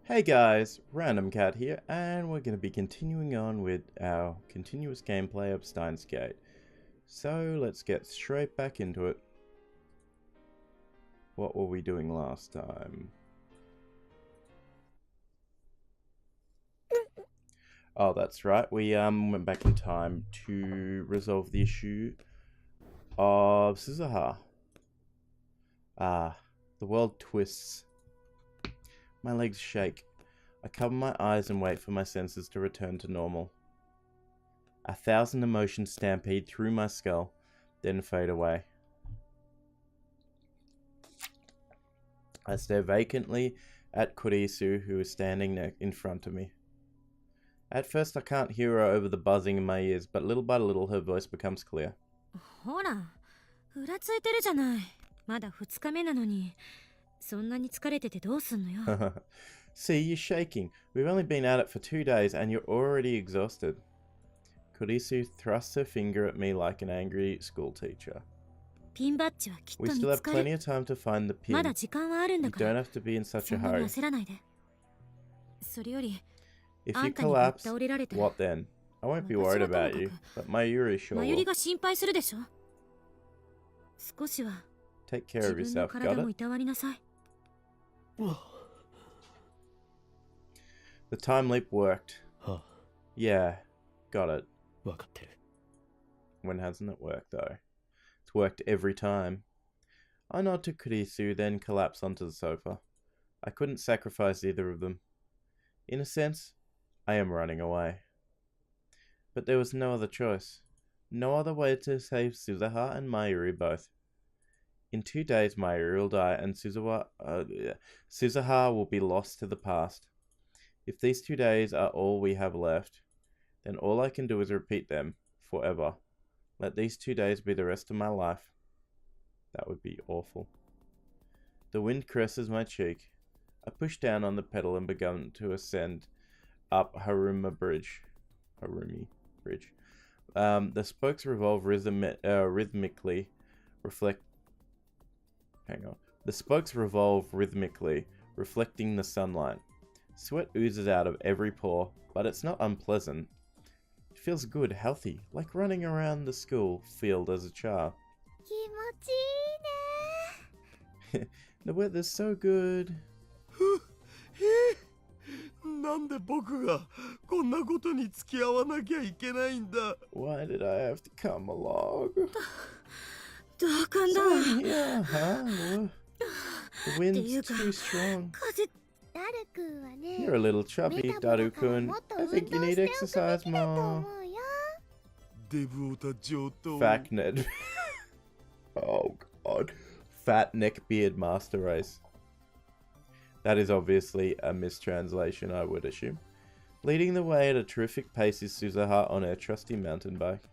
Hey guys, Random Cat here, and we're going to be continuing on with our continuous gameplay of Steins Gate. So let's get straight back into it. What were we doing last time? Oh, that's right, we went back in time to resolve the issue of Suzuha. The world twists. My legs shake. I cover my eyes and wait for my senses to return to normal. 1,000 emotions stampede through my skull, then fade away. I stare vacantly at Kurisu, who is standing in front of me. At first I can't hear her over the buzzing in my ears, but little by little her voice becomes clear. ほら、ふらついてるじゃない。まだ2日目なのに。そんなに疲れててどうすんのよ。See, you're shaking. We've only been at it for 2 days and you're already exhausted. Kurisu thrusts her finger at me like an angry school teacher. ピンバッジはきっと We 見 still have つかる。 plenty of time to find the まだ pin. 時間はあるん You だから。 don't have to be in such そ a んなに hurry. 焦らないで。それより、 If あ you んたにぶっ collapse, 倒れられたら、 what then? I won't be worried about you, but Mayuri sure マユリ will. が心配するでしょ。少しは Take care 自 of 分の yourself, 体 got も it? いたわりなさい。 The time leap worked. Yeah, got it. わかってる。 When hasn't it worked though? It's worked every time. I nod to Kurisu, then collapse onto the sofa. I couldn't sacrifice either of them. In a sense, I am running away. But there was no other choice. No other way to save Suzuha and Mayuri both. In 2 days Mayuri will die and Suzuha will be lost to the past. If these 2 days are all we have left, then all I can do is repeat them forever. Let these 2 days be the rest of my life. That would be awful. The wind caresses my cheek. I push down on the pedal and begun to ascend up Harumi Bridge. The spokes revolve rhythmically, The spokes revolve rhythmically, reflecting the sunlight. Sweat oozes out of every pore, but it's not unpleasant. It feels good, healthy, like running around the school field as a child. 気持ちいいね。 The weather's so good. なんで僕がこんなことに付き合わなきゃいけないんだ。 Why did I have to come along? 同感だわ。 Same here, huh? The wind's too strong. 風、 ダル君はね、 You're a little chubby, メタボだから Daru-kun. もっと I 運 think 動 you して need おくべき exercise だと more. 思うよ。デブオタ上等。 Fat Ned. Oh god. Fat Neckbeard Master Race. That is obviously a mistranslation, I would assume. Leading the way at a terrific pace is Suzuha on her trusty mountain bike.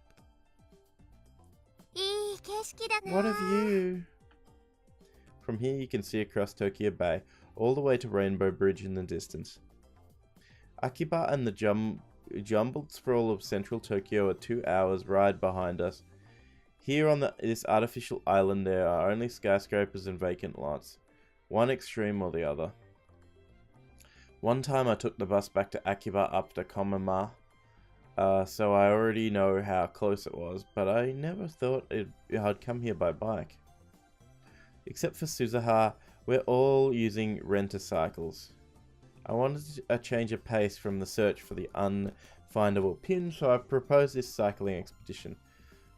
いい景色だな。 What of you? From here you can see across Tokyo Bay, all the way to Rainbow Bridge in the distance. Akiba and the jumbled sprawl of central Tokyo are 2 hours ride behind us. Here on this artificial island there are only skyscrapers and vacant lots, one extreme or the other. One time I took the bus back to Akiba up to Komama, so I already know how close it was, but I never thought I'd come here by bike. Except for Suzuha, we're all using rent-a-cycles. I wanted a change of pace from the search for the unfindable pin, so I proposed this cycling expedition.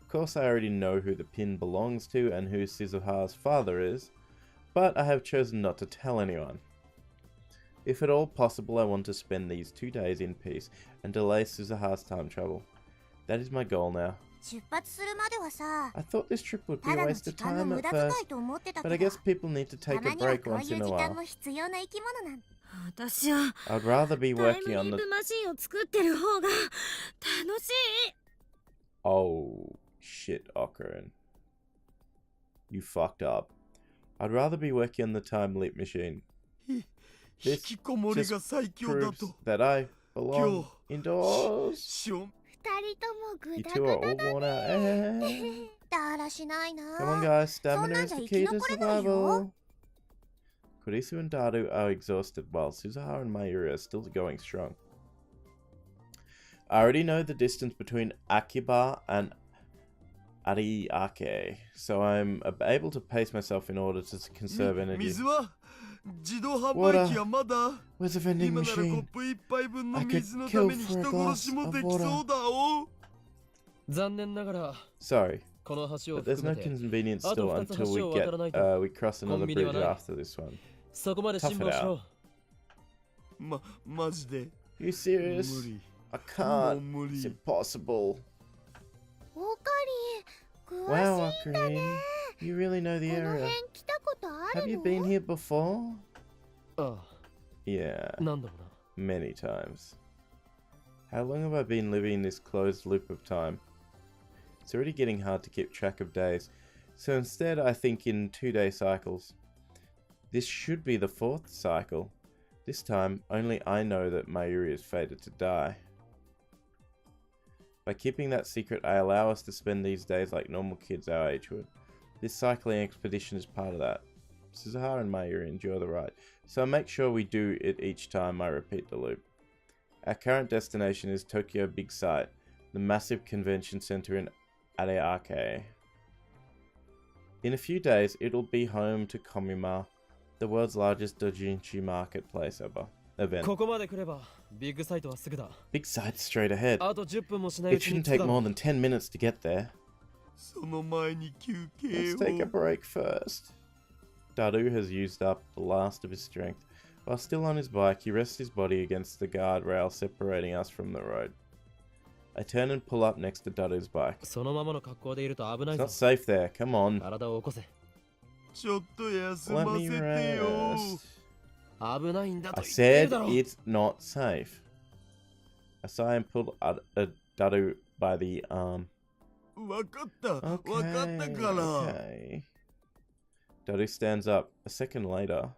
Of course, I already know who the pin belongs to and who Suzuha's father is, but I have chosen not to tell anyone. If at all possible, I want to spend these 2 days in peace and delay Suzuha's time travel. That is my goal now. 出発するまではさ、 I thought this trip would be た a だの waste 時 of 間の time 無 at 駄遣 first, いと思ってた but け I ど、 guess people need to た take ま a には break こう once いう in a 時間 while. も必要な生き物なんだ。 私は I'd rather be タイム working リ on ー the... プマシンを作ってる方が楽しい。 Oh, shit, Ocarin. You fucked up. I'd rather be working on the time leap machine. 引きこもりが最強だ Proves と。 that I belong indoors. しょん。二人ともグ You ダ two グ are ダ all だ worn out. だらしないな。 Come on, guys. そん Stamina なん is じゃ the 生き key to 残れないよ。 survival. Kurisu and Daru are exhausted, while Suzuha and Mayuri are still going strong. I already know the distance between Akiba and Ariake, so I'm able to pace myself in order to conserve energy. 水は自動販 Water. 売機はまだ Where's the vending 今ならコ machine? ップ一杯分の I could 水のた kill めに for a 人殺し glass も of でき water. そうだお残念ながら Sorry, この橋を but there's 含 no めて convenience あと store 二つ until we 橋を get 渡らないと we cross another コンビニ bridge はない。 after this one. そこまで辛抱しろ。マジで You serious? 無理 I もう can't. 無 It's 理 impossible. オカリン詳 Wow, しいんだね Ocarine, you really know the この area. 辺来たことあ Have る you の been here before? あ Yeah, あ、何度もな。 many times. How long have I been living in this closed loop of time? It's already getting hard to keep track of days, so instead I think in 2-day cycles. This should be the 4th cycle. This time, only I know that Mayuri is fated to die. By keeping that secret, I allow us to spend these days like normal kids our age would. This cycling expedition is part of that. Suzuha and Mayuri enjoy the ride, so I make sure we do it each time I repeat the loop. Our current destination is Tokyo Big Sight, the massive convention center in Areake. In a few days, it'll be home to Komima, the world's largest doujinshi marketplace event. ここまで来ればビッグサイトはすぐだ。 Big Sight's straight ahead. あと10分もしないう It ちに shouldn't 着く take だろ more う。 than 10 minutes to get there. その前に休憩 Let's を take a break first. Daru has used up the last of his strength. While still on his bike, he rests his body against the guardrail separating us from the road. I turn and pull up next to Daru's bike. そのままの格好でいると危な It's いぞ not。safe there, come on. 体を起こせ。ちょっと休 Let ま me せてよ rest. 危ないんだと I 言ってる said だろ。 it's not safe. I sigh and pull Daru by the arm. わかったわか Okay, ったから okay. Daru stands up. A second later.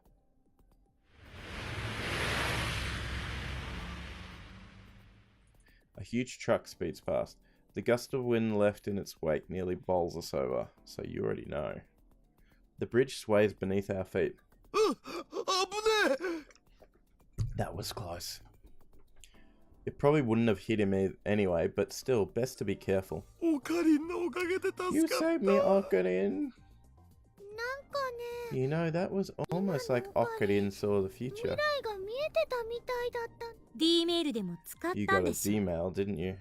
A huge truck speeds past. The gust of wind left in its wake nearly bowls us over, so you already know. The bridge sways beneath our feet. 危ねえ That was close. It probably wouldn't have hit him anyway, but still, best to be careful. オカリンのおかげで You 助かった saved me, Ocarine. なんかね You know, that was almost like Ocarine saw the future. 未来が見えてたみたいだった D メールでも使っ You たん got a ですよ。 D-mail, didn't you?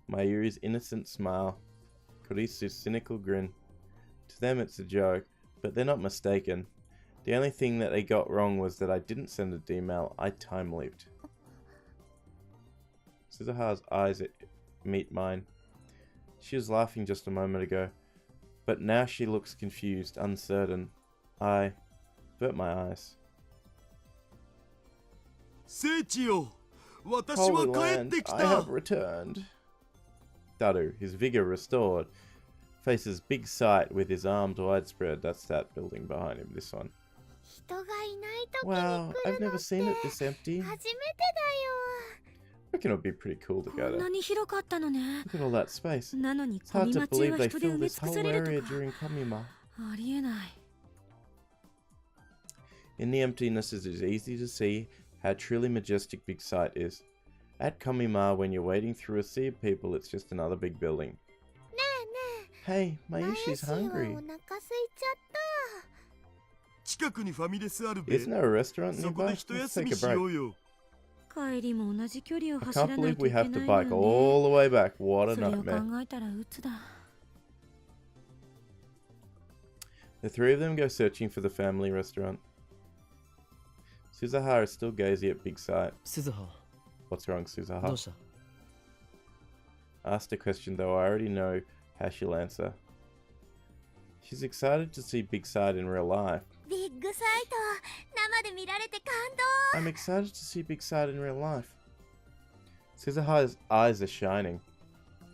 Mayuri's innocent smile. Kurisu's cynical grin. To them it's a joke, but they're not mistaken. The only thing that they got wrong was that I didn't send a D-mail, I time-leaped. Suzuha's eyes meet mine. She was laughing just a moment ago, but now she looks confused, uncertain. I avert my eyes. 聖地よ私 Holy は帰っ land, てき I た have returned. Daru, his vigor restored, faces Big Sight with his arms widespread. That's that building behind him, this one. 人がいない時 Wow, に来 I've るの never って seen it this empty. 初めて I reckon it would be pretty cool to こ go んな there. に広かったのね。 Look at all that space. なのに It's コ hard ミ to マ中 believe は they 人で filled 埋め this 尽く whole される area とか。 during Komima. ありえない。 In the emptiness, it is easy to see how truly majestic Big Sight is. At Komima, when you're wading through a sea of people, it's just another big building. ねえ Hey, マユ Mayushi's シーは hungry. お腹空いちゃった近くにファミレスあるべ Isn't there a restaurant そこで nearby? 一 Let's 休 take み a しよ break. うよ 帰りも同じ距離を I 走ら can't ない believe と we いけ have な to い bike の all よ the way back. What ね。 a それを nightmare. 考えたら鬱だ。The three of them go searching for the family restaurant. Suzuha is still gazing at Big Sight. 鈴葉、 What's wrong, ど Suzuha? うした？ Asked a question, though I already know how she'll answer. She's excited to see Big Sight in real life. ビッグサイト生で見られて感 I'm excited to see Big Sight in real life. Suzuha's eyes are shining.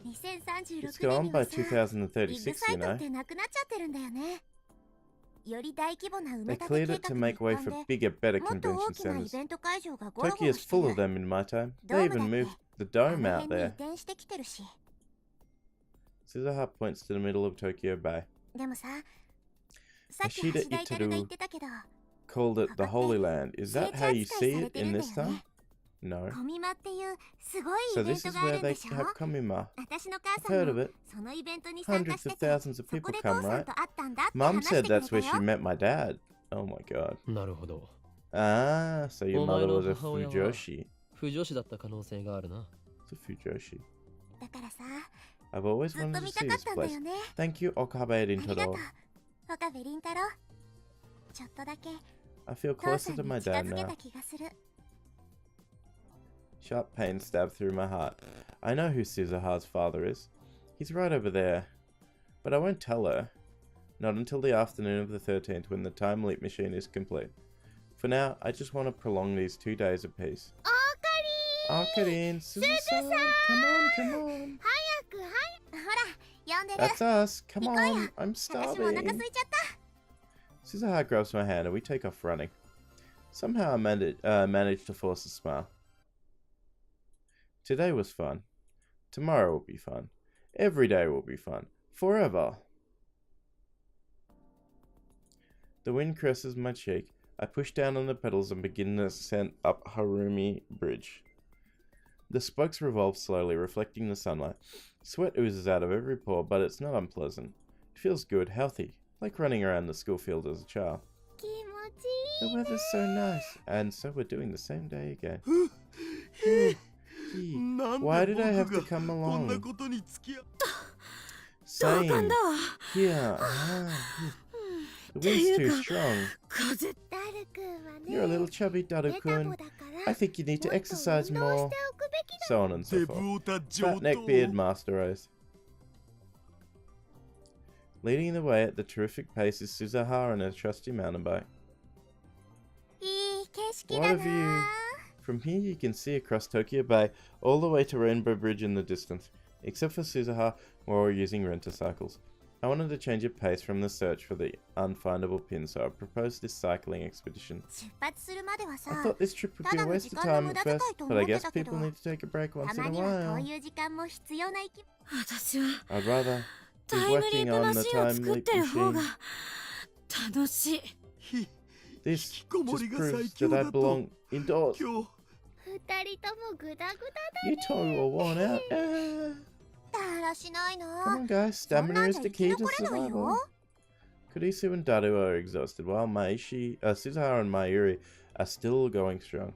動2036 It's gone 年に by はさビッグ 2036, サ you イトっ know. てなくなっちゃってるんだよねより大規模な埋 They め立て cleared 計 it 画 to の make 一 way 環 for で bigger, better もっと convention 大きなイ centers. ベント会場がゴロゴ Tokyo ロ is して full る of them in my time. ド They ーム even だって moved the あ dome の out 辺に移 there. 転してきてるし Suzuha points to the middle of Tokyo Bay. でもささっき橋田イタルが言ってたけど、 called it the Holy Land. Is that how you see it in this time? No. コミマっていうすごい So イベン this ト is があ where るん they でしょ。 have Komima. 私の母 I've さん heard of も it. そのイベントに参加 Hundreds して of て、 thousands of そこ people で come, 父さん right? と会ったんだって Mum 話して said くれ that's た where she よ。 met my dad. Oh my god. なるほど。 Ah, so your お前 mother の was a 母親は Fujoshi. 不女子だった可能性があるな。 It's a Fujoshi. だからさ、 I've always ずっ wanted と to 見 see たかっ this たんだ place. よね。 Thank you, Okabe ありがとう Rintaro. 岡部倫太郎。ちょっとだけ I feel 父さ closer ん to に my 近 dad づけ now. た気がする。 Sharp pain stabbed through my heart. I know who Suzuha's father is. He's right over there. But I won't tell her. Not until the afternoon of the 13th when the time leap machine is complete. For now, I just want to prolong these 2 days of peace. Akarin! Suzuha-san! Come on, come on! ほら、呼んでる。 That's us! Come 行こうよ。 on! I'm 私もお腹 starving! 空いちゃった。 Suzuha grabs my hand and we take off running. Somehow I managed to force a smile. Today was fun. Tomorrow will be fun. Every day will be fun. Forever. The wind caresses my cheek. I push down on the pedals and begin the ascent up Harumi Bridge. The spokes revolve slowly, reflecting the sunlight. Sweat oozes out of every pore, but it's not unpleasant. It feels good, healthy, like running around the school field as a child. 気持ちいい。 The weather's so nice, and so we're doing the same day again. なんで Why did I have 僕 to が come こんな along? ことに付き合う。同感 Same. だ。 Here. The wind's too strong. 風。ダル君はね、 You're a little chubby, メタボ Daru-kun. だから I think you need to もっと exercise 運動し more. ておくべきだ。 So on and so デ forth. ブオタ上 Fat 等。 neck beard master oath. Leading the way at the terrific pace is Suzuha and her trusty mountain bike. いい景色 What だ a view. な。 From here you can see across Tokyo Bay all the way to Rainbow Bridge in the distance. Except for Suzuha, we're all using rent-a-cycles. I wanted to change of pace from the search for the unfindable pin, so I proposed this cycling expedition. 出発するまでは I さ、 thought this trip would be a waste of time at first, but I guess people need to take a break た once ま in a にはこう while. いう時間も必要な生き。私は I'd rather be タイムリー working プマ on the シンを time 作っ leap てる方が machine. 楽しい。ひ This 引きこも just りが最 proves 強 that I だと belong indoors. 今日。二人ともグダグダ You two are worn out. Ah. だらしないな。 Come on, guys. そんな Stamina ん is じゃ the 生き key to 残れない survival. よ。 Kurisu and Daru are exhausted, while Suzuha and Mayuri are still going strong.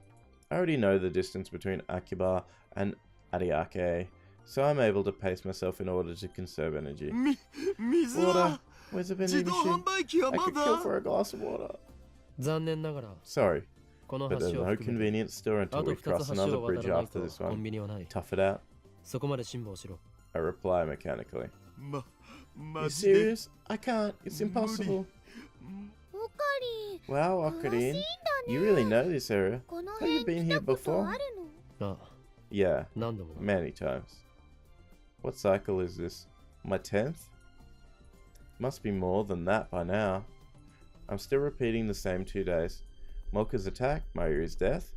I already know the distance between Akiba and Ariake, so I'm able to pace myself in order to conserve energy. 水 Water. は Where's the 自 vending 動 machine? 販売機は I ま could だ kill for a glass of water. 残念ながら、 Sorry, この but there's 橋を no 含めて、 convenience store あ until と we 2 cross つ橋 another を渡 bridge らない after と this コン one. ビニはない。 Tough it out. そこまで辛抱しろ。 I reply mechanically. マ You マジで serious? I can't. It's impossible. おかり、 Wow, 詳しいん Okarin, だ you ね。 really know this area. この Have you 辺 been 来 here たこと before? あるの？ああ、 Yeah, 何度もな。 many times. What cycle is this? My 10th? Must be more than that by now. I'm still repeating the same 2 days. Moka's attack, Mayuri's death.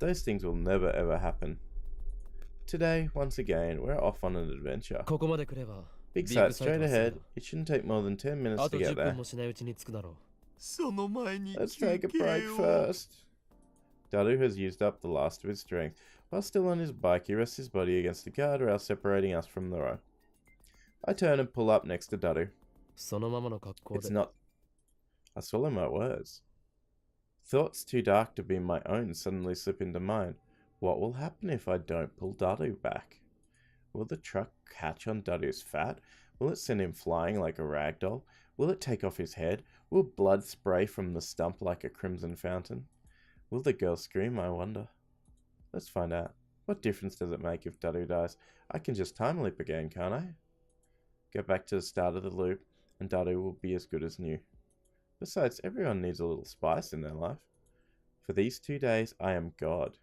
Those things will never ever happen. Today, once again, we're off on an adventure. ここまで来れば、 Big ビッグ sight サイト straight はすぐ ahead. だ。 It shouldn't take more than 10 minutes あ to と get 10 there. 分もしないうちに着くだろう。その前に Let's 休 take a 憩 break を。 first. Daru has used up the last of his strength. While still on his bike, he rests his body against the guardrail separating us from the road. I turn and pull up next to Daru. そのままの格好 It's で。 not. I swallow my words. Thoughts too dark to be my own suddenly slip into mind. What will happen if I don't pull Daru back? Will the truck catch on Daru's fat? Will it send him flying like a rag doll? Will it take off his head? Will blood spray from the stump like a crimson fountain? Will the girl scream, I wonder? Let's find out. What difference does it make if Daru dies? I can just time leap again, can't I? Go back to the start of the loop, and Daru will be as good as new. Besides, everyone needs a little spice in their life. For these 2 days, I am God.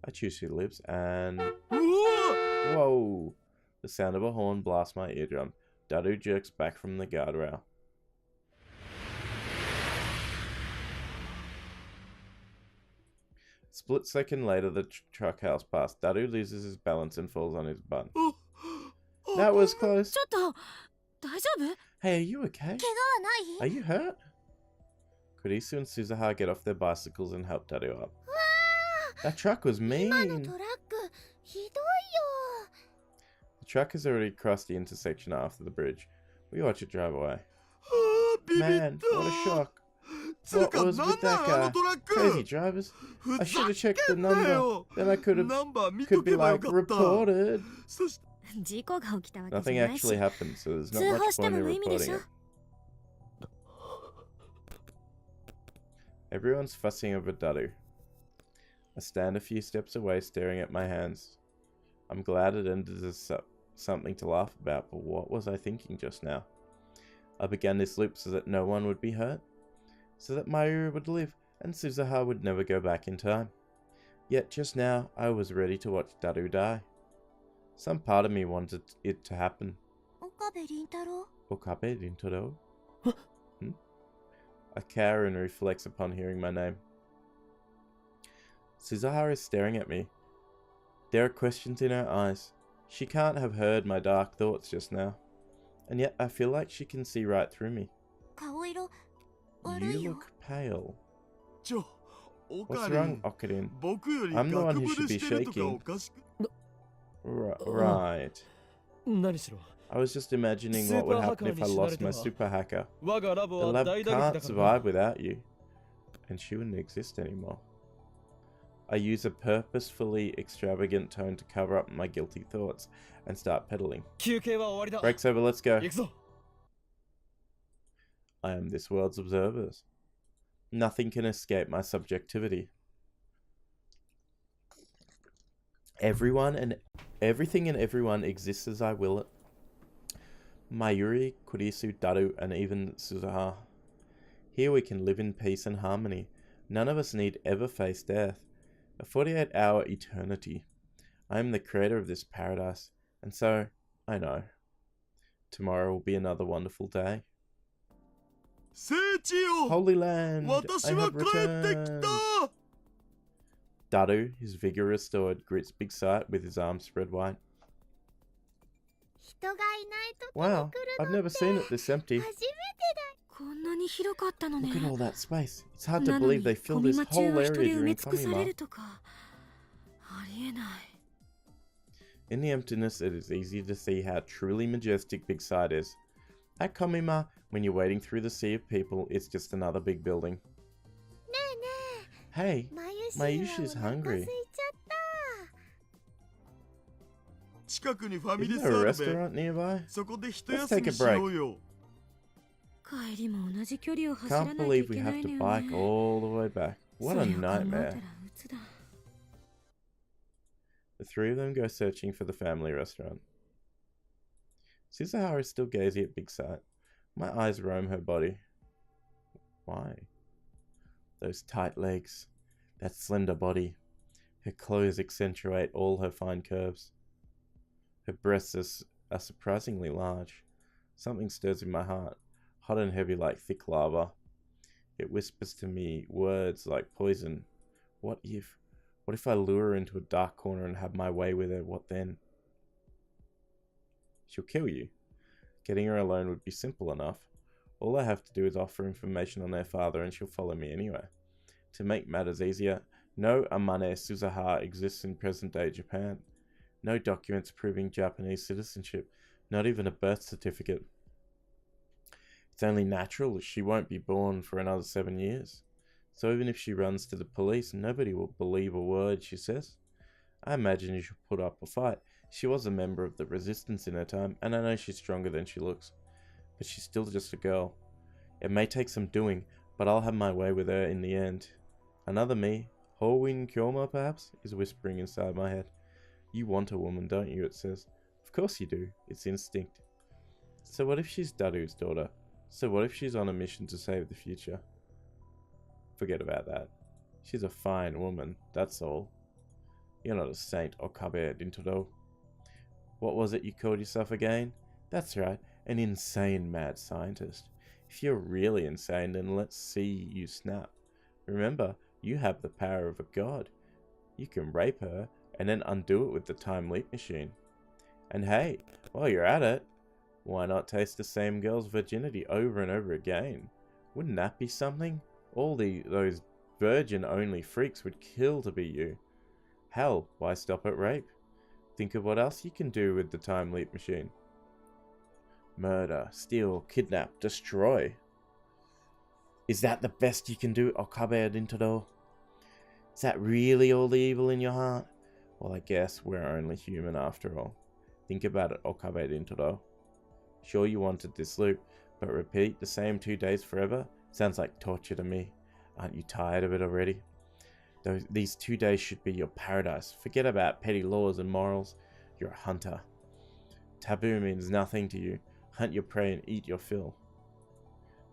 I choose who lives, and... うわ Whoa! The sound of a horn blasts my eardrum. Daru jerks back from the guardrail. Split second later, the truck house passed. Daru loses his balance and falls on his bun. お That was close. ちょっと大丈夫？ Hey, are you okay? 怪我はない Are you hurt? Kurisu and Suzuha get off their bicycles and help Daru up. That truck was 今の mean! トラックひどいよ The truck has already crossed the intersection after the bridge. We watch it drive away. あービビった Man, what a shock! つう What か was なん with だ that あの guy? トラック Crazy drivers. ふ I ざ should have け checked the んな number. よ Then I could ナンバー見 be とけばよ like かった reported. そして事故が起きたわけじゃ Nothing ないし actually happened, so there's 通 not 報 much して point も in 無意味でし reporting ょ it. Everyone's fussing over Daru. I stand a few steps away staring at my hands. I'm glad it ended as something to laugh about, but what was I thinking just now? I began this loop so that no one would be hurt, so that Mayuri would live and Suzuha would never go back in time. Yet just now I was ready to watch Daru die. Some part of me wanted it to happen. 岡部倫太郎 Okabe Rintaro? I cower and reflex upon hearing my name. Suzuha is staring at me. There are questions in her eyes. She can't have heard my dark thoughts just now. And yet I feel like she can see right through me. 顔色悪 You いよ look pale. ちょオ What's カリ wrong, ン Okarin? 僕より I'm the ガ one ク who ブ should ル be してるとか shaking. おかしく Right. 何しろ I was just imagining what would happen if I lost my super hacker. 我がラボ The は lab 大打撃だ can't から survive without you. And she wouldn't exist anymore. I use a purposefully extravagant tone to cover up my guilty thoughts and start pedaling. 休憩は終わりだ Breaks over, let's go. 行くぞ I am this world's observers. Nothing can escape my subjectivity. Everyone and everything and everyone exists as I will it. Mayuri, Kurisu, Daru, and even Suzuha. Here we can live in peace and harmony. None of us need ever face death. A 48-hour eternity. I am the creator of this paradise, and so, I know. Tomorrow will be another wonderful day. 聖地よ Holy Land! I 私は have 帰ってき returned! た Daru, his vigor restored, grits big sight with his arms spread wide. 人がいない時に Wow, 来る I've の never って seen it this empty. 初めてこんなに広かったのね Look at all that space. It's hard to なの believe に they ゴ filled ミ this 間中 whole は人 area で埋め during 尽くされ Komima. るとかありえない In the emptiness, it is easy to see how truly majestic Big Sight is. At Komima, when you're wading through the sea of people, it's just another big building. ねえ Hey, ねえ Mayushi's お腹 hungry. 空いちゃった近くにファミレ Isn't ス there あ a るべ restaurant nearby? そこで一 Let's 休 take み a しようよ帰りも同じ距離を走ら Can't ないと believe い we けな have い to のよ bike ね all the way back. そ What れ a を考えたら nightmare. 鬱だ The three of them go searching for the family restaurant. Suzuha is still gazing at Big Sight. My eyes roam her body. Why? Those tight legs, that slender body. Her clothes accentuate all her fine curves. Her breasts are surprisingly large. Something stirs in my heart, hot and heavy like thick lava. It whispers to me words like poison. What if I lure her into a dark corner and have my way with her? What then? She'll kill you. Getting her alone would be simple enough. All I have to do is offer information on their father and she'll follow me anyway. To make matters easier, no Amane Suzuha exists in present-day Japan. No documents proving Japanese citizenship, not even a birth certificate. It's only natural she won't be born for another 7 years. So even if she runs to the police, nobody will believe a word she says. I imagine she'll put up a fight. She was a member of the resistance in her time, and I know she's stronger than she looks. But she's still just a girl. It may take some doing, but I'll have my way with her in the end. Another me, Horwin Kyoma perhaps, is whispering inside my head. You want a woman, don't you, it says. Of course you do, it's instinct. So what if she's Daru's daughter? So what if she's on a mission to save the future? Forget about that. She's a fine woman, that's all. You're not a saint, Okabe Dintoro. What was it you called yourself again? That's right, an insane mad scientist. If you're really insane, then let's see you snap. Remember, you have the power of a god. You can rape her, and then undo it with the time leap machine. And hey, while you're at it, Why not taste the same girl's virginity over and over again? Wouldn't that be something? All those virgin-only freaks would kill to be you. Hell, why stop at rape? Think of what else you can do with the time leap machine. Murder, steal, kidnap, destroy. Is that the best you can do, Okabe Rintaro? Is that really all the evil in your heart? Well, I guess we're only human after all. Think about it, Okabe Rintaro. Sure you wanted this loop, but repeat the same 2 days forever? Sounds like torture to me. Aren't you tired of it already? These 2 days should be your paradise. Forget about petty laws and morals. You're a hunter. Taboo means nothing to you. Hunt your prey and eat your fill.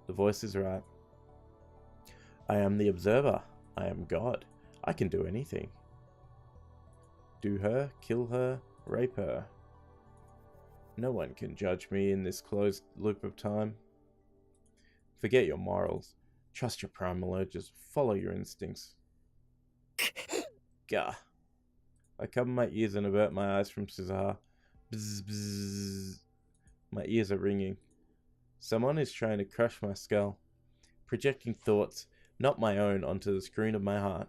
The voice is right. I am the observer. I am God. I can do anything. Do her, kill her, rape her. No one can judge me in this closed loop of time. Forget your morals. Trust your primal urges. Follow your instincts. Gah. I cover my ears and avert my eyes from Suzuha. Bzz, bzz. My ears are ringing. Someone is trying to crush my skull, projecting thoughts, not my own, onto the screen of my heart.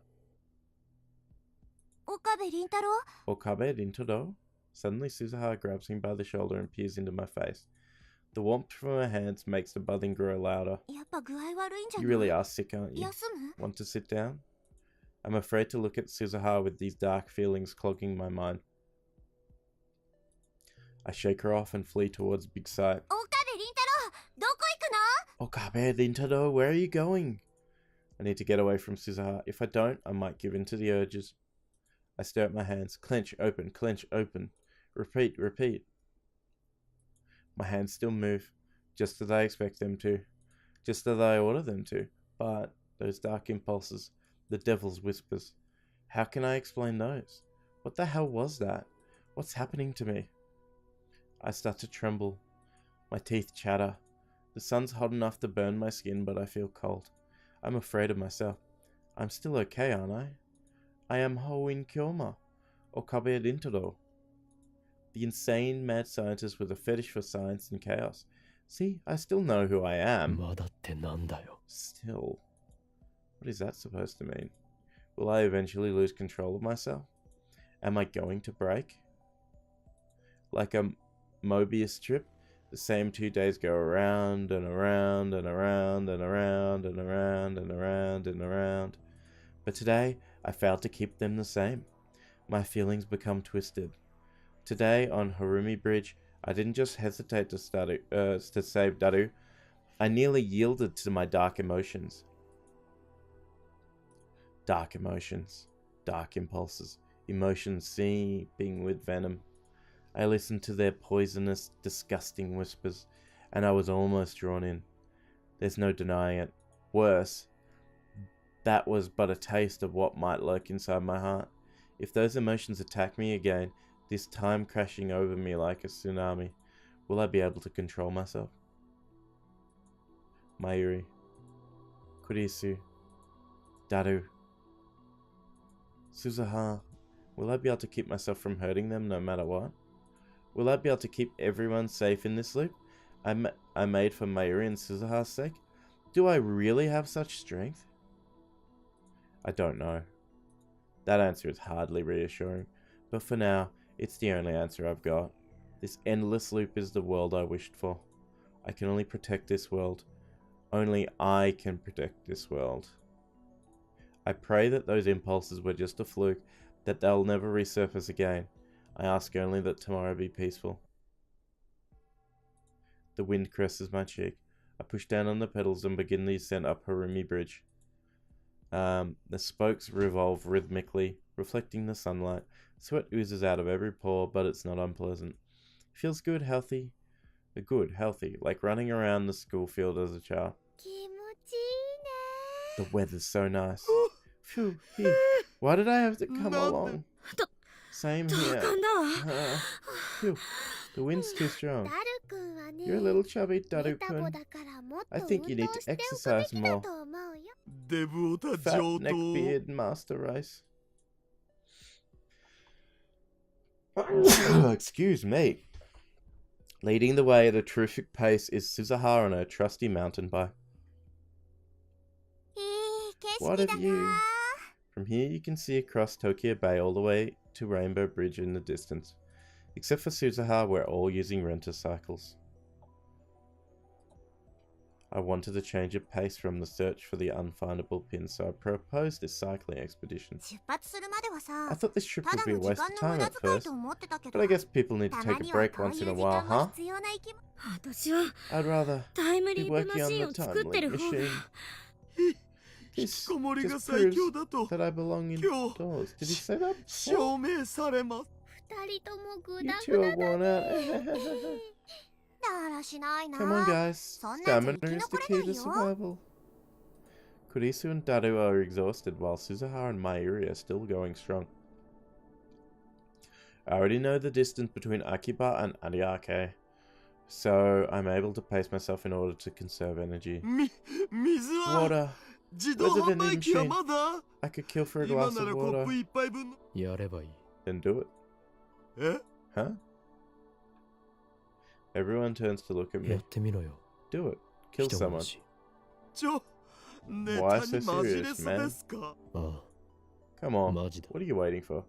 Okabe Rintaro? Okabe Rintaro? Suddenly Suzuha grabs me by the shoulder and peers into my face. The warmth from her hands makes the buzzing grow louder. やっぱ具合悪いんじゃない? You really are sick, aren't you? 休む? Want to sit down? I'm afraid to look at Suzuha with these dark feelings clogging my mind. I shake her off and flee towards Big Sight. Okabe Rintaro! どこ行くの? Okabe Rintaro, where are you going? I need to get away from Suzuha. If I don't, I might give in to the urges. I stare at my hands. Clench, open, clench, open. Repeat, repeat. My hands still move, just as I expect them to, just as I order them to. But those dark impulses, the devil's whispers, how can I explain those? What the hell was that? What's happening to me? I start to tremble. My teeth chatter. The sun's hot enough to burn my skin, but I feel cold. I'm afraid of myself. I'm still okay, aren't I? I am Hoin Kyoma, Okabe Rintaro. The insane mad scientist with a fetish for science and chaos. See, I still know who I am. Still. What is that supposed to mean? Will I eventually lose control of myself? Am I going to break? Like a Mobius strip, the same 2 days go around and around and around and around and around and around and around. But today, I failed to keep them the same. My feelings become twisted. Today, on Harumi Bridge, I didn't just hesitate to save Daru. I nearly yielded to my dark emotions. Dark emotions. Dark impulses. Emotions seeping with venom. I listened to their poisonous, disgusting whispers, and I was almost drawn in. There's no denying it. Worse, that was but a taste of what might lurk inside my heart. If those emotions attack me again, this time crashing over me like a tsunami, will I be able to control myself? Mayuri, Kurisu, Daru, Suzuha, will I be able to keep myself from hurting them no matter what? Will I be able to keep everyone safe in this loop I made for Mayuri and Suzuha's sake? Do I really have such strength? I don't know. That answer is hardly reassuring, but for now, it's the only answer I've got. This endless loop is the world I wished for. I can only protect this world. Only I can protect this world. I pray that those impulses were just a fluke, that they'll never resurface again. I ask only that tomorrow be peaceful. The wind caresses my cheek. I push down on the pedals and begin the ascent up Harumi Bridge. The spokes revolve rhythmically, reflecting the sunlight. Sweat oozes out of every pore, but it's not unpleasant. Feels good, healthy. Good, healthy, like running around the school field as a child. The weather's so nice. Phew, here. Why did I have to come along? Same here. Phew, the wind's too strong. You're a little chubby, Daru-kun. I think you need to exercise more. Fat neckbeard master race. Excuse me. Leading the way at a terrific pace is Suzuha on her trusty mountain bike. いい景 What 色だ have な you? From here you can see across Tokyo Bay all the way to Rainbow Bridge in the distance. Except for Suzuha, we're all using renter cycles. I wanted a change of pace from the search for the unfindable pin, so I proposed a cycling expedition. 出発するまでは I さ thought this trip た would だ be a の時 waste 間 of の time 無駄 at 遣い first, と思ってたけ but ど I guess people need た to ま take a には break こうい once う in a 時 while, 間も huh? 必要な生き物 私は I'd rather タイム be リープマ working シ on ン the を作って time る link 方が machine. 引 This きこもりが just 最 proves 強だと that I belong indoors. Did he say that? 証明されます。二人ともグ You ダ two グ are ダだ worn ね out. だらしないな Come on, guys. そんなんじゃ Stamina 生き is 残 the れ key ない to よ survival. Kurisu and Daru are exhausted, while Suzuha and Mayuri are still going strong. I already know the distance between Akiba and Ariake, so I'm able to pace myself in order to conserve energy. 水は Water. 自動販売機はまだ I could kill for a 今 glass な of らコッ water. プ一杯分のやればいい。 Then do it. え Huh? Everyone turns to look at や me. ってみろよ。 Do it. Kill 人 someone. 殺し。ネ Why タ so にマジレ serious, ス man? ですか あ Come あ、 on. マジだ。 What are you waiting for?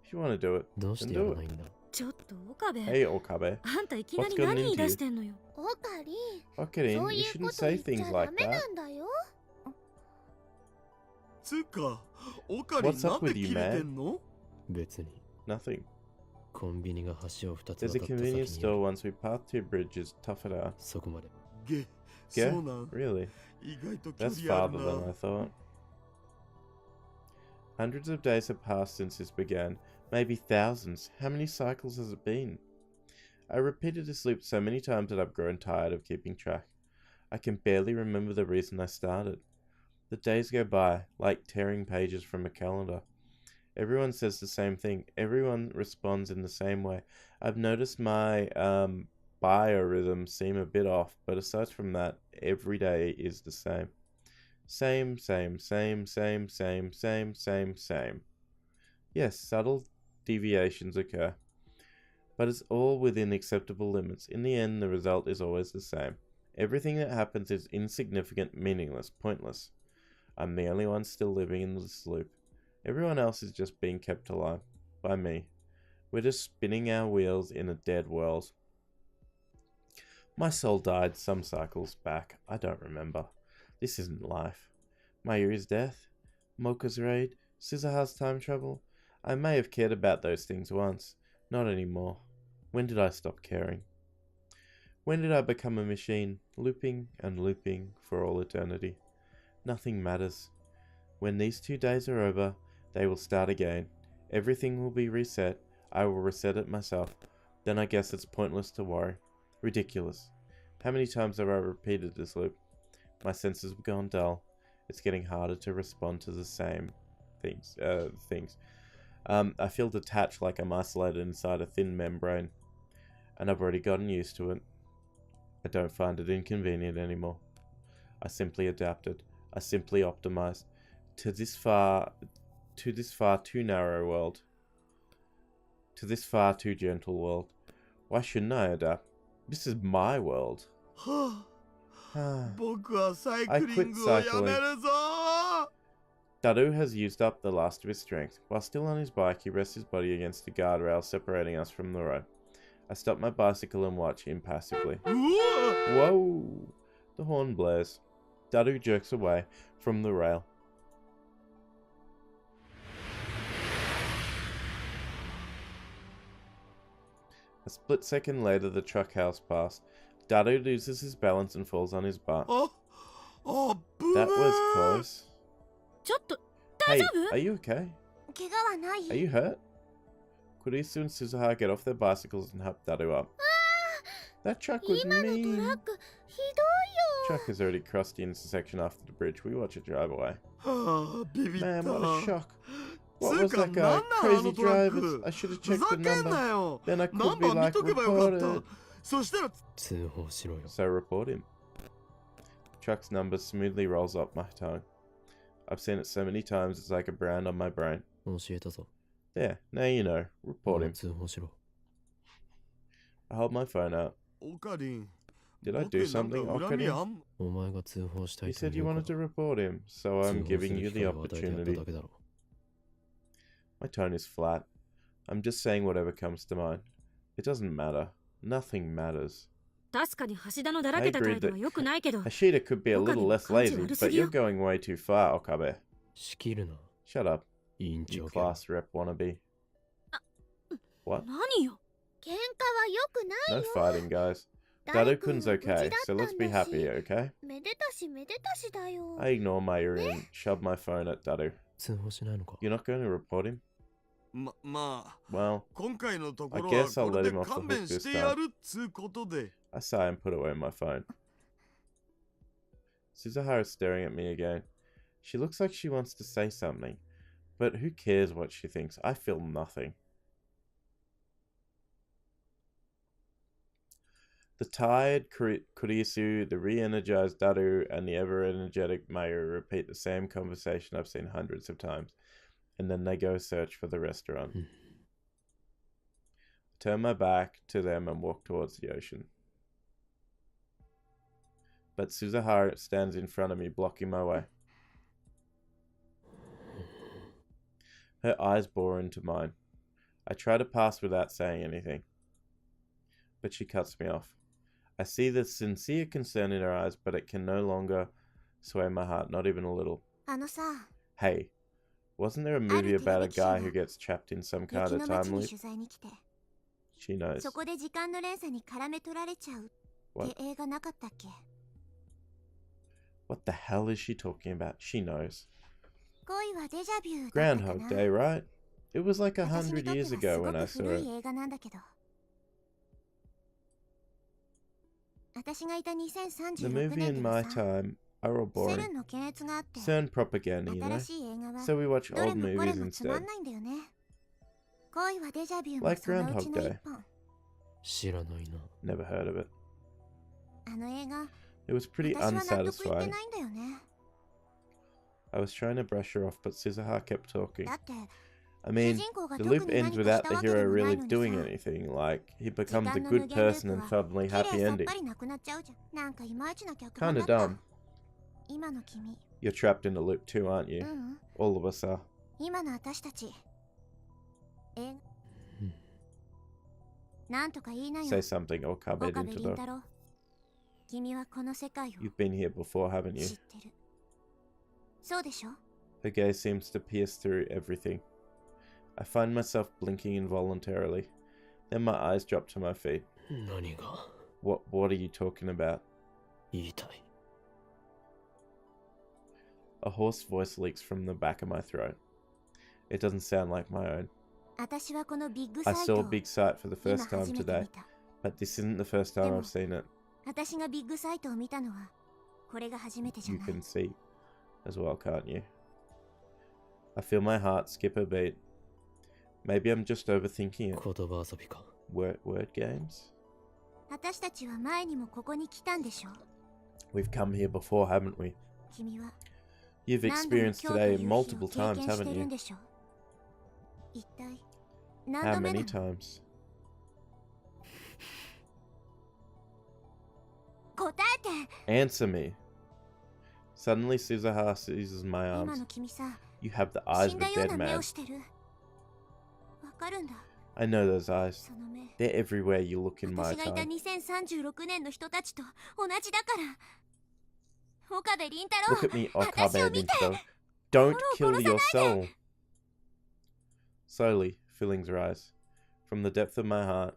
If you want to do it, どうし then てや do らな it. いんだ。ちょっと岡部 Hey, Okabe. あんたいきなり What's gotten 何言い into 出してんのよオカリン Okarin, そう you いうこ shouldn't と say 言っ things ちゃダ like メ that. なんだよつうかオカリン What's なん up で with you, 切れてんの別に。 Nothing. コンビニが橋を2つ There's a 渡った先 convenience に store once we pass two bridges. Tough it out. そこまで。ゲ Yeah? そうなん Really? 意外と距 That's 離ある farther than な I thought. Hundreds of days have passed since this began. Maybe thousands. How many cycles has it been? I repeated this loop so many times that I've grown tired of keeping track. I can barely remember the reason I started. The days go by, like tearing pages from a calendar. Everyone says the same thing. Everyone responds in the same way. I've noticed my biorhythms seem a bit off, but aside from that, every day is the same. Same. Yes, subtle deviations occur, but it's all within acceptable limits. In the end, the result is always the same. Everything that happens is insignificant, meaningless, pointless. I'm the only one still living in this loop. Everyone else is just being kept alive by me. We're just spinning our wheels in a dead world. My soul died some cycles back. I don't remember. This isn't life. Mayuri's death, Mocha's raid, Suzuha's time travel. I may have cared about those things once. Not anymore. When did I stop caring? When did I become a machine, looping and looping for all eternity? Nothing matters. When these 2 days are over, they will start again. Everything will be reset. I will reset it myself. Then I guess it's pointless to worry. Ridiculous. How many times have I repeated this loop? My senses have gone dull. It's getting harder to respond to the same things. I feel detached, like I'm isolated inside a thin membrane. And I've already gotten used to it. I don't find it inconvenient anymore. I simply adapted. I simply optimized to this far too narrow world. To this far too gentle world. Why shouldn't I adapt? This is my world. 僕はサイクリングをやめるぞ Daru has used up the last of his strength. While still on his bike, he rests his body against the guardrail separating us from the road. I stop my bicycle and watch impassively. うわ Whoa! The horn blares. Daru jerks away from the rail. A split second later, the truck house passed. Daru loses his balance and falls on his butt. ああぶ That ね was close. ちょっと Hey, 大丈夫 are you okay? 怪我はない Are you hurt? Kurisu and Suzuha get off their bicycles and help Daru up. That truck was 今のトラッ mean. クひどいよ Truck has already crossed the intersection after the bridge. We watch it drive away. はあビビった Man, what a shock. つ What う was か that なん guy? なんあ Crazy のトラッ drivers. ク I should have ふ checked ざ the けん number. なよ Then I ナン could バ be ー見 like とけばよかった reported. そしたら通報しろよ。 So report him. Truck's number smoothly rolls up my tongue. I've seen it so many times it's like a brand on my brain. 教えたぞ。 There, now you know. Report もう him. 通報しろ。 I hold my phone out. オカリン、 Did I do something, 僕になんか恨み Okarin? あん？お前が通報したい You と said 言 you うから wanted to report him, so 通 I'm 報す giving る you 機 the 会を与えてやった opportunity. だけだろ。 My tone is flat. I'm just saying whatever comes to mind. It doesn't matter. Nothing matters. 確かに橋田のだらけた態度は良くないけど、 Ashita could be a little less lazy, but you're Okarin, going way too far, Okabe. 仕切るな、 Shut up, 委員 you 長キャラ。 class rep wannabe. What? 何よ。喧嘩は良くない No よ。 fighting, guys. ダル Dadu 君 Kun's は無事だ okay, った so ん let's be だし happy, okay? めでたしめでたしだよ。 I ignore my urine and shove my phone at Dadu. 通報しないのか。 You're not going to report him? まあ、 Well, 今回のところ I は guess I'll これ let で him off the 勘弁 hook し this てや time. るっつうことで。 I sigh and put away my phone. Suzuha is staring at me again. She looks like she wants to say something, but who cares what she thinks? I feel nothing. The tired Kurisu, the re-energized Daru, and the ever-energetic Mayu repeat the same conversation I've seen hundreds of times, and then they go search for the restaurant. Turn my back to them and walk towards the ocean. But Suzuha stands in front of me, blocking my way. Her eyes bore into mine. I try to pass without saying anything, but she cuts me off. I see the sincere concern in her eyes, but it can no longer sway my heart, not even a little. あのさ、 Hey, wasn't there a movie about a guy who gets trapped in some kind 雪 of の街 time に loop? 取材に来て、 She knows. そこで時間の連鎖に絡め取られちゃうっ What? て映画なかったっけ？ What the hell is she talking about? She knows. 恋はデジャビューだったか Groundhog な。 Day, right? It was like 私に 100とって years は ago すご when I く saw 古 it. い映画なんだけど。私がいた The 2036 movie 年 in で my はさ、 time are all セル boring. ンの検閲があって、 CERN propaganda, you 新 know? しい映画は So we watch どれ old もこれ movies もつま instead. んないんだよね。恋はデジャビューも Like そのうち Groundhog の Day. 一本。知らないな。 Never heard of it. あの映画、 It was pretty 私は納得いって unsatisfying. ないんだよね。 I was trying to brush her off, but Suzuha kept talking. だって、 I 主 mean, 人公が the 特 loop に ends 何か without した the わけで hero もない really のに doing さ、 anything. Like, he 時 becomes 間 a の good 無限ルー person プ and は suddenly 綺麗 happy さっ ending. ぱりなくなっちゃうじゃん。なんかいまいちな脚本だ Kinda った。 dumb. 今の君、 You're trapped in a loop too, aren't う you? ん、 All of us are. 今の私たち。なんとか言いなよ。 Say something, or 岡 Okabe 部倫 Rinto. 太郎。君はこの世界を You've been here before, haven't you? 知ってる。そうでしょ？ Her gaze seems to pierce through everything. I find myself blinking involuntarily. Then my eyes drop to my feet. 何が What are you talking about? 言いたい。 A hoarse voice leaks from the back of my throat. It doesn't sound like my own. 私はこのビッグサ I イト saw を a big sight for the 今 first time 初めて today, 見た。 but this isn't the first time Demo. I've seen it. 私がビッグサイトを見たのはこれが初めてじゃ You ない。 can see as well, can't you? I feel my heart skip a beat. Maybe I'm just overthinking it. 言葉遊びか。 Word games? 私たちは前にもここに来たんでしょ？ We've come here before, haven't we? 君は You've 何度も experienced 今日とい today う日を multiple 経 times, 験して haven't るん you? でしょ？一体 How 何度目な many の？ times? 答えて。 Answer me. Suddenly, Suzuha seizes my 今 arms. の君さ、 You have the eyes 死 of ん a だよう dead な目 man. をしてる。わかるんだ。 I know those eyes. その目。 They're everywhere you look in my 私がいた time. 2036年の人たちと同じだから。岡部倫太 Look 郎 at me, 私 Okabe を見て。 Rinto. Don't kill 心を殺さないで。 your soul. Slowly, feelings rise. From the depth of my heart,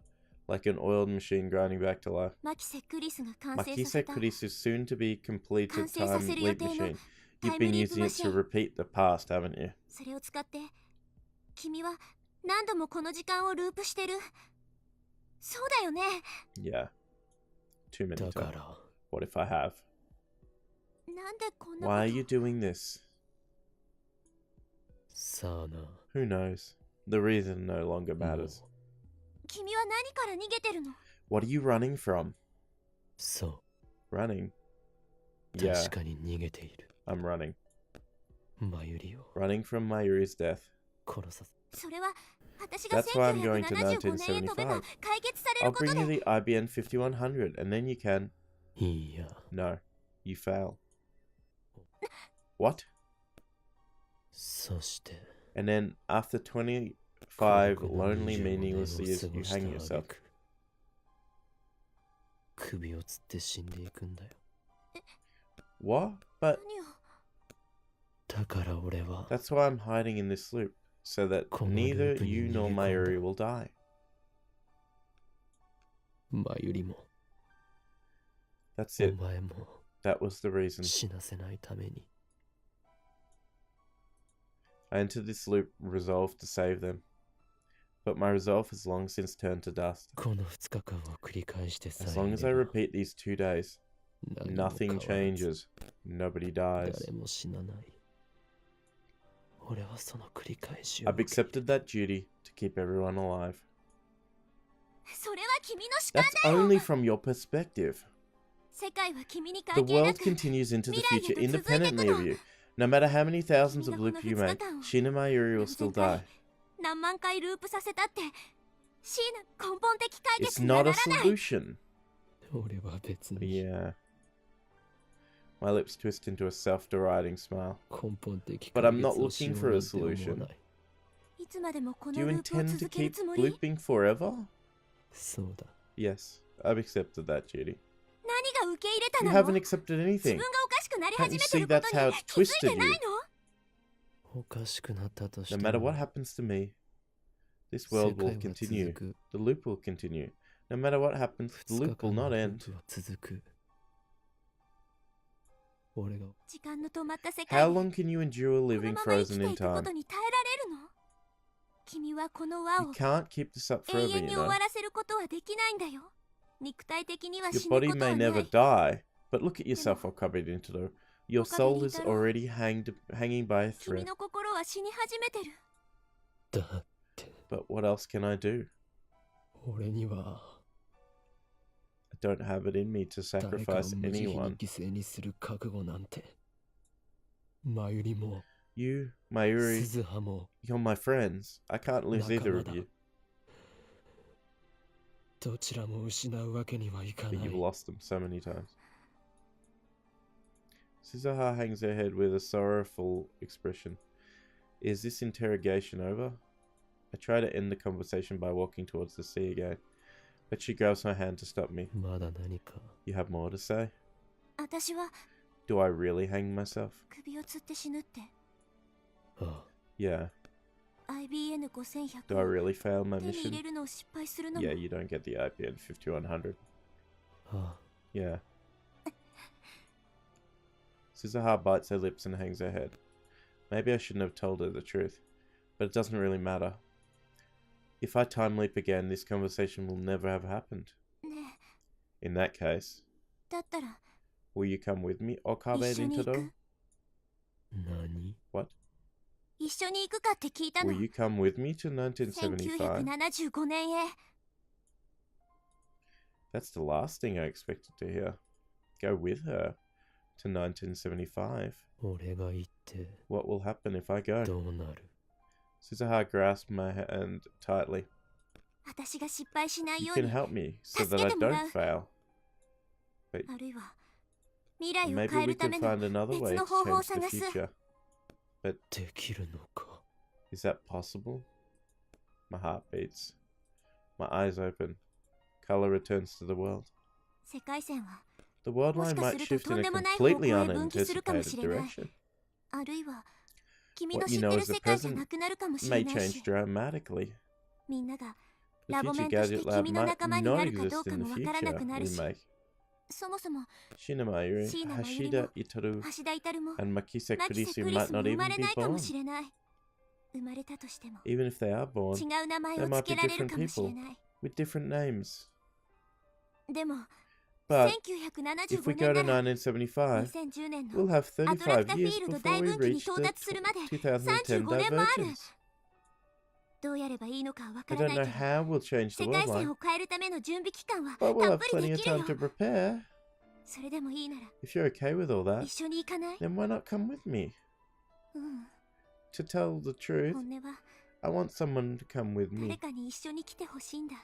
like an oiled machine grinding back to life. マキセ・クリスが完成さ Makise せた Kuris is soon to be completed 完成させ time る予 leap 定の machine. タ You've イム been リープ using マ it シ to ン。 repeat the past, haven't you? それを使って君は何度もこの時間をループしてる。そうだよね。 Yeah. Too many だか times. ら、 What if I have? なんでこんな Why are こ you と。 doing this? さあな。 Who knows? The reason no longer matters. 君は何から逃げてるの？ What are you running from? そ Running? う。 Yeah, 確かに逃げている。 I'm running. マユリを Running from Mayuri's death. 殺させ。それは私が That's why I'm going to 1975年へ飛べば1975. 解決され I'll ること bring you で。 the IBN 5100 and then you can... いや、 No, you fail. What? そして、 And then after 25 lonely meaningless years, you hang yourself. 首をつって死んでいくんだよ。 What? But 何を。だから俺は that's why I'm hiding in this loop, so that neither you nor Mayuri will die. マユリも That's お it. 前も That was the reason. 死なせないために。 I entered this loop resolved to save them. But my resolve has long since turned to dust. この2日間を繰り返してさ As え long い as I れば repeat these 2 days, 何も nothing 変わらず changes. Nobody dies. 誰も死なない。俺はその繰り返しを I've accepted that duty to keep everyone alive. それは君の主観 That's だよ。 only from your perspective. 世界は君に The 関係な world く。 continues into the Mirai future へと続いていくの。 independently of you. No matter how many thousands of 君の loops この you 2 make, 日間を Shin and Mayuri will still die. 何万回ループさせたってシーナ根本的解 It's 決には not な a らない。 solution. 俺は別に Yeah. My lips twist into a self-deriding smile. 根本的 But 解 I'm 決 not をしよ looking う for な a んて思わ solution. ない。いつまでもこ Do の you ループを intend to 続ける keep つもり？ looping forever? そうだ。 Yes, I've accepted that duty. 何が受け入れた You の？ haven't accepted 自 anything. 分がおかしくなり Can't 始 you めて see ること that's how に it's 気づいて twisted ない you? の？おかしくなったとして No も matter what happens to me, this 世 world 界 will は continue. 続く。 The loop will continue. No matter what happens, the 2日 loop will 間の not ルー end. プは続く。俺が時間の止まった世界 How で long can you endure この living まま生き frozen て in いくこ time? とに耐えられるの？君はこの輪 You を can't keep this up 永 forever, 遠 you に終 know. わらせることはできないんだよ。肉体的には Your 死ぬこ body とは may な never い。 die, but look at yourself, Okabe Intaro. Your soul is Okabe Intaro. already hanging by a 君 thread. の心は死に始めてる。だって、 But what else can I do? 俺には I don't have it in me to 誰かを sacrifice 無慈悲に anyone. 犠牲にする覚悟なんて。マユリも You, Mayuri, 鈴葉も you're my friends. I can't lose either of you. どちらも失うわけにはいかな But い。 you've lost them so many times. Suzuha hangs her head with a sorrowful expression. Is this interrogation over? I try to end the conversation by walking towards the sea again, but she grabs my hand to stop me. まだ何か You have more to say? 私は Do I really hang myself? 首をつって死ぬって ああ Yeah. IBN5100 Do I really fail my 手に入 mission? れるのを失敗するのも Yeah, you don't get the IPN 5100. ああ Yeah. Suzuha bites her lips and hangs her head. Maybe I shouldn't have told her the truth, but it doesn't really matter. If I time leap again, this conversation will never have happened. ね In that case, え、だったら will you come with me, Okabe 一緒に行く Nintendo? 何 What? 一緒に行くかって聞いたの Will you come with me to 1975? 1975年へ That's the last thing I expected to hear. Go with her to 1975. 俺が行って What will happen if I go? どうなる Suzuha grasped my hand tightly. 私が失敗しない You よう can に help me so that I don't fail. あるいは未来を Maybe 変え we るた could めの find another 別 way の to 方法を change 探 the す future. できるのか Is that possible? My heart beats. My eyes open. Color returns to the world. 世界線は The world もし line か might すると shift と in ん a でもない方向 completely へ分岐するかもし unanticipated れない direction. あるいは君の What 知 you って know る as the 世界じゃ present なくなるかもし may れないし change dramatically. みんなが The ラボ future メンとして gadget lab 君の might 仲間にな not るかどう exist か in も the わからな future くなる we し make. そもそも Shina Mayuri, 椎名真由里 Hashida も Itaru, 橋田至も and Makise マキセ Kurisu クリ might スも not 生ま even れ be ないかも born. しれない生まれたとしても Even if they are born, 違う名前 they を might 付け be られる different かもしれ people ない with different names. でも But 1975 if we go 年 to なら 1975, 2010年 we'll の have アトラクタ 35フィ years ールド before 大 we 分岐に reach 到 the 達するまで 2010 35年もある divergence. どうやればいいのかはわか I ら don't ない know けど how we'll change the 世 world 界線 line, を変えるための準備期間は but we'll た have っぷり plenty で of きる time よ to prepare. それでもいいなら If you're okay with all that, 一緒に行かない then why not come with me? うん To tell the truth, 本音は I want someone to come with 誰 me. かに一緒に来てほしいんだ。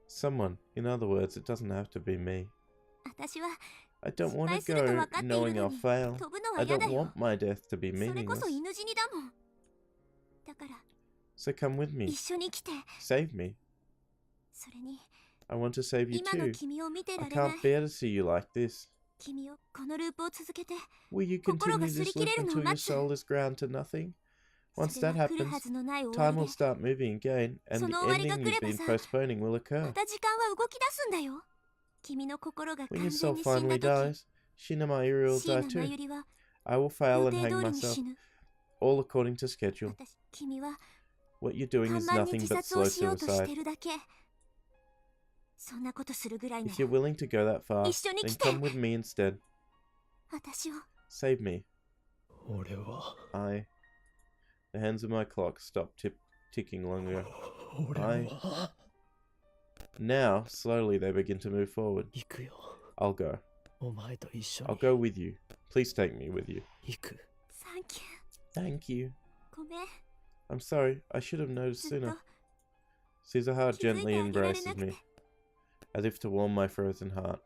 Someone. In other words, it doesn't have to be me. 私は I don't 失 want 敗 to すると go 分かってい knowing るの I'll に fail. 飛ぶのは I 嫌 don't だよ。 want my death to be それこ meaningless. そ犬死にだもん。だから So come with me. 一緒に来て。 Save me. それに I want to save you 今の too. 君を見て I られない。 can't bear to see you like this. 君をこのループを続けて、 Will you 心が continue 擦り this 切れ loop るのを until your 待つ。 soul is ground to nothing? そ Once れ that が来る happens, はずのない終 time わ will りで、 start moving again, and そ the の終わりが ending 来れ you've ば been さ、 postponing will ま occur. た時間は動き出すんだよ。君の心が When 完 your 全 soul に死ん finally だ時、 dies, Shina Mayuri will 椎 die 名真 too. 由里は I will fail 予 and 定 hang 通りに myself, 死ぬ。 all according to schedule. 君は What you're doing 看 is 板に nothing 自 but 殺を slow しようとし suicide. てるだけ。そんなことするぐらいな If you're ら、 willing to go that far, 一緒に then 来て。 come with me instead. 私を Save me. 俺は The hands of my clock stop ticking longer. 俺は Now, slowly they begin to move forward. 行くよ。 I'll go. お前と一緒 I'll に go with you. Please take me with you. 行く。サンキュ Thank you. ー。ごめん。 I'm sorry. I should have noticed ずっと sooner. Suzuha 気づい gently てあげられ embraces なくて。 me, as if to warm my frozen heart.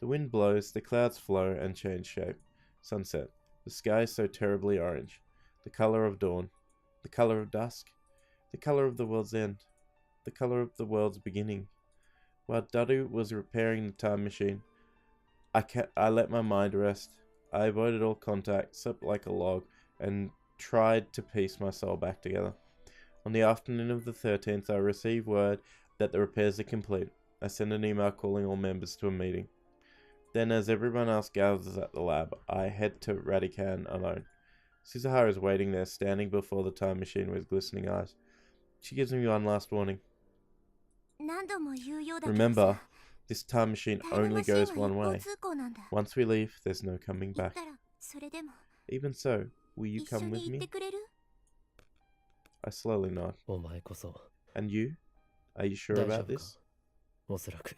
The wind blows, the clouds flow and change shape. Sunset. The sky is so terribly orange. The color of dawn. The color of dusk. The color of the world's end. The color of the world's beginning. While Daru was repairing the time machine, I let my mind rest. I avoided all contact, slept like a log, and tried to piece my soul back together. On the afternoon of the 13th, I received word that the repairs are complete. I send an email calling all members to a meeting. Then, as everyone else gathers at the lab, I head to Radican alone. Suzuha is waiting there, standing before the time machine with glistening eyes. She gives me one last warning. 何度も言うようだけど Remember, さ、 this time machine タイム only マシンは goes 一 one 方 way. 通行なんだ。 Once we leave, there's no coming 言っ back. たら、それでも Even so, will you 一緒 come に with 行って me? くれる？ I slowly nod. お前こそ And you? Are you sure 大丈 about 夫か this? おそらく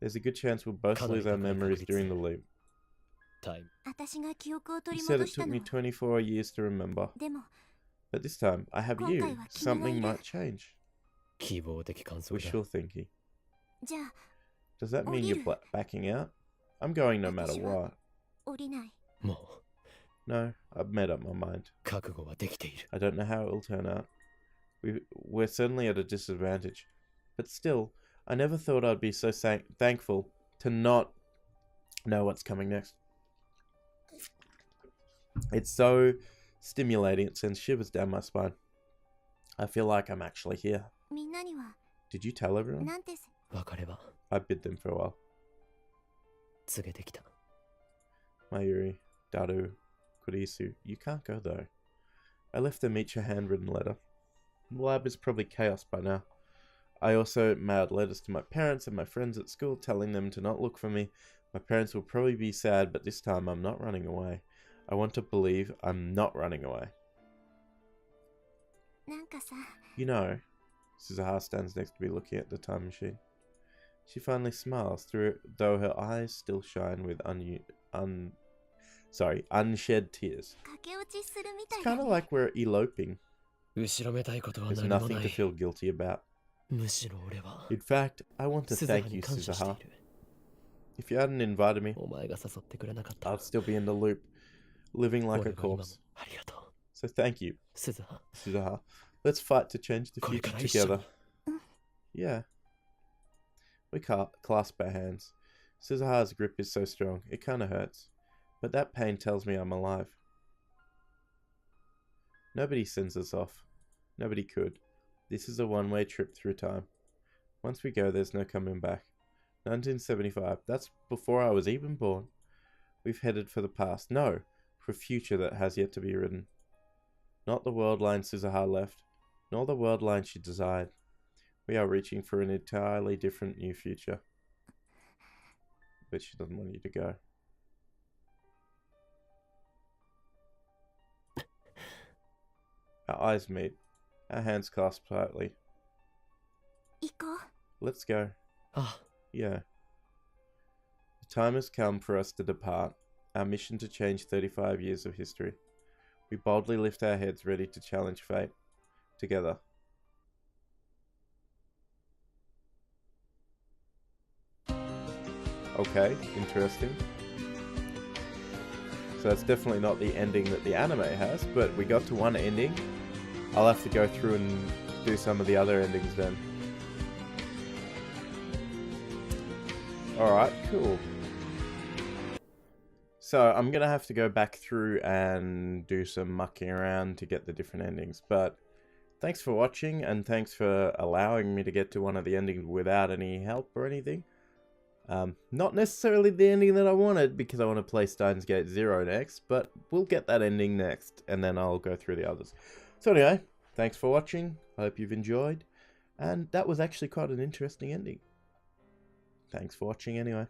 There's a good chance we'll both lose our memories during the loop. タイム私が記憶を取 You り said 戻 it した took の me は。 24 years to remember. でも、 But this time, I have you. 今回は君がいる。 Something might change. 希望的観測だ Wishful thinking. じゃあ、 Does that mean you're 降りる。 backing out? I'm going no matter 私は what. 降りない。もう No, I've made up my mind. 覚悟はできている。 I don't know how it will turn out. We're certainly at a disadvantage. But still, I never thought I'd be so thankful to not know what's coming next. It's so stimulating, it sends shivers down my spine. I feel like I'm actually here. みんなには、 Did you tell everyone? なんてせ、別れは I bid them farewell. 告げてきた。 Mayuri, Daru, Kurisu, you can't go though. I left them each a handwritten letter. The lab is probably chaos by now. I also mailed letters to my parents and my friends at school telling them to not look for me. My parents will probably be sad, but this time I'm not running away. I want to believe I'm not running away. なんかさ、 You know, Suzuha stands next to me looking at the time machine. She finally smiles through, though her eyes still shine with unshed tears. 駆け落ちするみた It's いだ kind of ね。 like we're eloping. 後ろめたいことは There's 何も nothing な to い。 feel guilty about. むしろ俺は In fact, I want to 鈴葉 thank に you, 感謝して Suzuha. いる。 If you hadn't invited me, お前が誘ってくれなかったら I'd still be in the loop, living like 俺 a は今も corpse. ありがとう。 So thank you, 鈴葉、 Suzuha. Let's fight to change the これ future から一緒 together. に。 Yeah. We clasp our hands. Suzuha's grip is so strong, it kind of hurts. But that pain tells me I'm alive. Nobody sends us off. Nobody could. This is a one-way trip through time. Once we go, there's no coming back. 1975, that's before I was even born. We've headed for the past. No, for a future that has yet to be written. Not the world line Suzuha left, nor the world line she desired. We are reaching for an entirely different new future. But she doesn't want you to go. Our eyes meet. Our hands clasp tightly. 行こう。 Let's go. あ、 Yeah. The time has come for us to depart. Our mission to change 35 years of history. We boldly lift our heads, ready to challenge fate together. Okay, interesting. So that's definitely not the ending that the anime has, but we got to one ending. I'll have to go through and do some of the other endings then. Alright, cool. So I'm going to have to go back through and do some mucking around to get the different endings. But thanks for watching, and thanks for allowing me to get to one of the endings without any help or anything. Not necessarily the ending that I wanted, because I want to play Steins Gate 0 next, but we'll get that ending next, and then I'll go through the others. So anyway, thanks for watching, I hope you've enjoyed, and that was actually quite an interesting ending. Thanks for watching anyway.